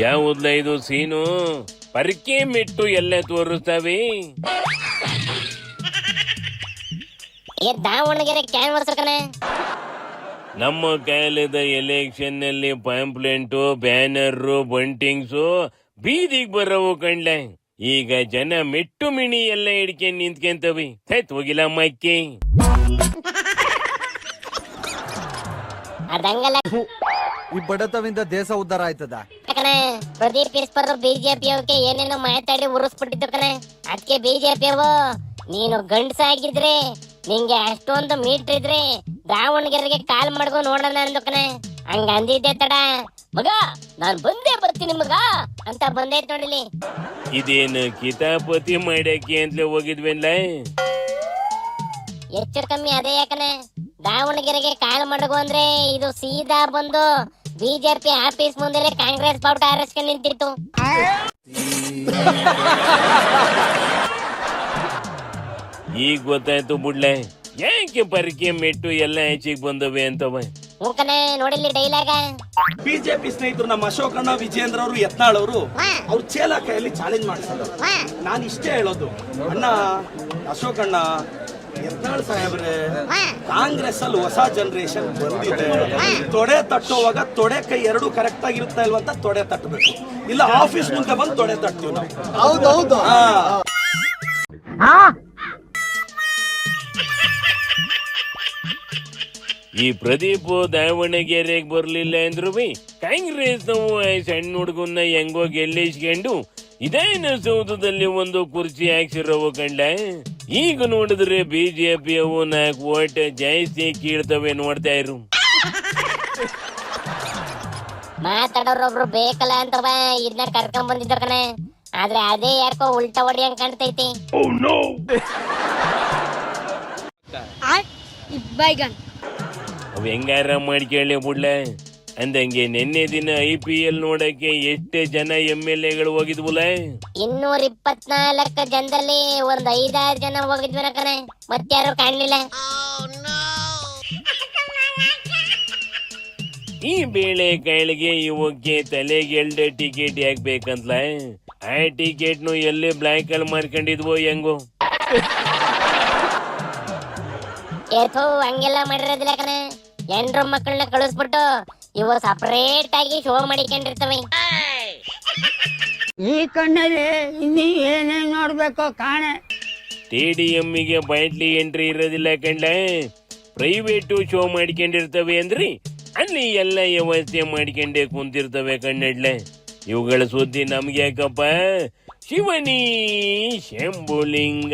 ಯಾವುದ್ಲ ಇದು ಸೀನು? ಪರ್ಕೆ ಮೆಟ್ಟು ಎಲ್ಲ ತೋರಿಸ್ತವೆ. ದಾವಣಗೆರೆ ಕ್ಯಾನ್ವರ್ಸ್ ಕಣೆ. ನಮ್ಮ ಕಾಲದ ಎಲೆಕ್ಷನ್ ನಲ್ಲಿ ಪಾಂಪ್ಲೆಂಟು, ಬ್ಯಾನರು, ಬಂಟಿಂಗ್ಸು ಬೀದಿಗೆ ಬರವು ಕಂಡ್ಲೆ. ಈಗ ಜನ ಮೆಟ್ಟು ಮಿಣಿ ಎಲ್ಲ ಹಿಡ್ಕೊಂಡು ನಿಂತ್ಕೊಂತವಿ. ಹೋಗಿಲ್ಲ ಮಕ್ಕಿ ಅದಂಗಲ್ಲ. ಈ ಬಡತವಿಂದ ದೇಶ ಉದ್ಧಾರ ಆಯ್ತದ ಕಣೆ. ಪ್ರದೀಪ್ ಈಶ್ವರ್ ಬಿಜೆಪಿ ಅವಕ್ಕೆ ಏನೇನೋ ಮಾತಾಡಿ ಉರುಸ್ಬಿಟ್ಟಿತ್ತು ಕಣೆ. ಅದಕ್ಕೆ ಬಿಜೆಪಿ ಅವು ನೀನು ಗಂಡಸಾಗಿದ್ರೆ ನಿಂಗೆ ಅಷ್ಟೊಂದು ಮೀಟರ್ ಇದ್ರೆ ದಾವಣಗೆರೆಗೆ ಕಾಲ್ ಮಾಡ್ಕೊ ನೋಡೋಣ ಅಂದು ಕಣೆ. ಹಂಗ ಅಂದಿದ್ದೆ ತಡ ಮಗ ನಾನ್ ಬಂದೇ ಬರ್ತೀನಿ ಮಗ ಅಂತ ಬಂದೈತ್ ನೋಡಿಲಿ. ಇದೇನು ಕಿತಾಪತಿ ಮಾಡಕ್ಕೆ ಅಂತಲೇ ಹೋಗಿದ್ವಿಲ್ಲ. ಹೆಚ್ಚು ಕಮ್ಮಿ ಅದೇ ಯಾಕನೆ. ದಾವಣಗೆರೆಗೆ ಕಾಲ್ ಮಾಡ್ಕೊ ಅಂದ್ರೆ ಇದು ಸೀದಾ ಬಂದು ಬಿಜೆಪಿ ಆಫೀಸ್ ಮುಂದೆ ಕಾಂಗ್ರೆಸ್ ಬಾವುಟ ಹಾರಿಸ್ಕೊಂಡು ನಿಂತಿತ್ತು. ಈಗ ಗೊತ್ತಾಯ್ತು ಬಿಡ್ಲೆ ಯಾಕೆ ಪರ್ಕೆ ಮೆಟ್ಟು ಎಲ್ಲ ಹೆಚ್ಚಿಗೆ ಬಂದವೆ ಅಂತವ. ಮೂಕನೆ ನೋಡಿಲಿ ಡೈಲಾಗ. ಬಿಜೆಪಿ ಸ್ನೇಹಿತರು ನಮ್ಮ ಅಶೋಕಣ್ಣ, ವಿಜೇಂದ್ರ ಅವರು, ಯತ್ನಾಳ್ ಅವರು ಅವ್ರ ಚೇಲ ಕೈಯಲ್ಲಿ ಚಾಲೆಂಜ್ ಮಾಡಿಸಿದ್ರು. ನಾನು ಇಷ್ಟೇ ಹೇಳೋದು, ಅಣ್ಣ ಅಶೋಕಣ್ಣ, ಯತ್ನಾಳ್ ಸಾಹೇಬ್ರೆ, ಕಾಂಗ್ರೆಸ್ ಅಲ್ಲಿ ಹೊಸ ಜನರೇಷನ್ ಬಂದಿದೆ. ತೊಡೆ ತಟ್ಟುವಾಗ ತೊಡೆ ಕೈ ಎರಡು ಕರೆಕ್ಟ್ ಆಗಿರುತ್ತಾ ಇಲ್ವಂತ ತೊಡೆ ತಟ್ಟಬೇಕು. ಇಲ್ಲ ಆಫೀಸ್ ಮುಂದೆ ಬಂದು ತೊಡೆ ತಟ್ತೀವಿ ನಾವು. ಈ ಪ್ರದೀಪ್ ದಾವಣಗೆರೆಗೆ ಬರ್ಲಿಲ್ಲ ಅಂದ್ರು ಕಾಂಗ್ರೆಸ್ ನಾವು ಸಣ್ಣ ಹುಡುಗನ್ನ ಹೆಂಗೋ ಗೆಲ್ಲಿಸ್ಕೊಂಡು ಇದೇನು ಸೌಧದಲ್ಲಿ ಒಂದು ಕುರ್ಚಿ ಹಾಕ್ಸಿರೋವು ಕಂಡ. ಈಗ ನೋಡಿದ್ರೆ ಬಿಜೆಪಿ ಅವು 4 ವೋಟ್ ಜಾಸ್ತಿ ಕೀಳ್ತವೆ. ನೋಡ್ತಾ ಇರು. ಮಾತಾಡೋರೊಬ್ರು ಬೇಕಲ್ಲ ಅಂತವ ಇದನ್ನ ಕರ್ಕೊಂಡ್ ಬಂದಿದ್ದ ಕಣೆ. ಆದ್ರೆ ಅದೇ ಯಾಕೋ ಉಲ್ಟಾ ಹೊಡಿಯಂಗ್ ಕಾಣ್ತೈತಿ. ಅವ್ ಹೆಂಗಾರ ಮಾಡ್ಕೊಳ್ಳಿ ಬಿಡ್ಲೆ. ಅಂದಂಗೆ ನಿನ್ನೆ ದಿನ IPL ನೋಡಕ್ಕೆ ಎಷ್ಟೇ ಜನ MLA ಹೋಗಿದ್ವಲ್ಲ. 224 ಜನದಲ್ಲಿ ಒಂದ್ 5-6 ಜನ ಹೋಗಿದ್ವಿ ಕಣೆ. ಮತ್ತಾರು ಕಾಣ್ಲಿಲ್ಲ. ಈ ಬೇಳೆ ಕಾಳಿಗೆ ಇವಕ್ಕೆ ತಲೆಗೆ 2 ಟಿಕೆಟ್ ಹಾಕ್ಬೇಕಂತಲ. ಆ ಟಿಕೆಟ್ನು ಎಲ್ಲಿ ಬ್ಲಾಕ್ ಅಲ್ಲಿ ಮಾರ್ಕೊಂಡಿದ್ವೋ ಹೆಂಗೋ. ಹಂಗೆಲ್ಲ ಮಾಡಿರೋದಿಲ್ಲ ಕಣೆ. ಹೆಣ್ರು ಮಕ್ಕಳನ್ನ ಕಳಿಸ್ಬಿಟ್ಟು ಇವು ಸಪರೇಟ್ ಆಗಿ ಶೋ ಮಾಡಿಕೊಂಡಿರ್ತವೆ. ಈ ಕಣ್ಣಲ್ಲಿ ಇನ್ನೀ ಏನೇನ್ ನೋಡ್ಬೇಕು ಕಾಣೆ. ಸ್ಟೇಡಿಯಂಗೆ ಬಾಟ್ಲಿ ಎಂಟ್ರಿ ಇರೋದಿಲ್ಲ ಕಂಡ. ಪ್ರೈವೇಟ್ ಶೋ ಮಾಡ್ಕೊಂಡಿರ್ತವೆ ಅಂದ್ರಿ ಅಲ್ಲಿ ಎಲ್ಲ ವ್ಯವಸ್ಥೆ ಮಾಡ್ಕೊಂಡೇ ಕುಂತಿರ್ತವೆ ಕಣ್ಣಡ್ಲೆ. ಇವುಗಳ ಸುದ್ದಿ ನಮ್ಗೆ ಯಾಕಪ್ಪ? ಶಿವನಿ ಶಂಭುಲಿಂಗ.